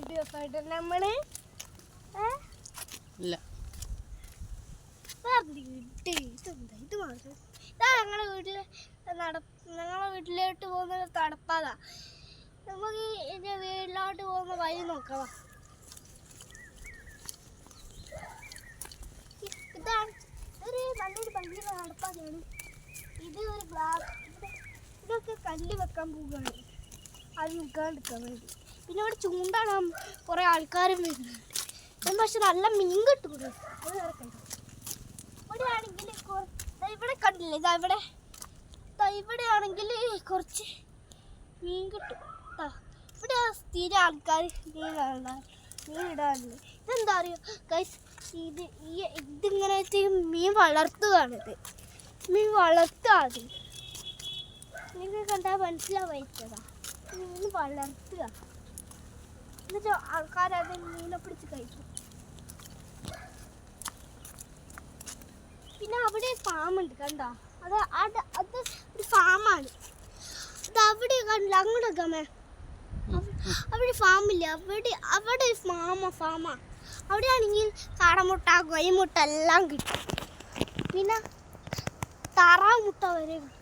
ദിവസമായിട്ട് നമ്മള് ഇല്ല ഇത് മാത്രം ഇതാ ഞങ്ങളുടെ വീട്ടിലോട്ട് പോകുന്ന തടപ്പാതാ. നമുക്ക് എൻ്റെ വീട്ടിലോട്ട് പോകുന്ന വഴി നോക്കാം. ഇതാണ് ഒരു നല്ലൊരു ഭംഗിയുള്ള നടപ്പാതയാണ്. ഇത് ഒരു ഗ്ലാസ് ഇതൊക്കെ കല്ല് വെക്കാൻ പോവുകയാണ് അത് നിൽക്കാണ്ടിരിക്കാൻ വേണ്ടി. പിന്നെ ഇവിടെ ചൂണ്ടാടാൻ കുറേ ആൾക്കാരും വരുന്നുണ്ട്. പക്ഷെ നല്ല മീൻ കിട്ടും ഇവിടെ. അത് വേറെ കാര്യം. ഇവിടെ ആണെങ്കിൽ ഇവിടെ കണ്ടില്ലേ ഇവിടെ ആണെങ്കിൽ കുറച്ച് മീൻ കിട്ടും. ഇവിടെ സ്ഥിരം ആൾക്കാർ മീൻ ഇടാറുണ്ട്. ഇതെന്താ അറിയോ ഗൈസ്, ഇതിങ്ങനത്തെ മീൻ വളർത്തുകയാണിത്. മീൻ വളർത്തുക നിങ്ങൾക്ക് കണ്ടാൽ മനസ്സിലാവായിട്ടതാ. മീൻ വളർത്തുക എന്നിട്ട് ആൾക്കാരത് മീനെ പിടിച്ച് കഴിക്കും. പിന്നെ അവിടെ ഫാമുണ്ട് കണ്ടോ, അത് ഒരു ഫാമാണ്. അത് അവിടെ കണ്ടില്ല അങ്ങോട്ടൊക്കെ അവിടെ ഫാമില്ല, അവിടെ ഫാമാ. അവിടെയാണെങ്കിൽ കാടമുട്ട കോഴിമുട്ട എല്ലാം കിട്ടും. പിന്നെ താറാവ് മുട്ട വരെ കിട്ടും.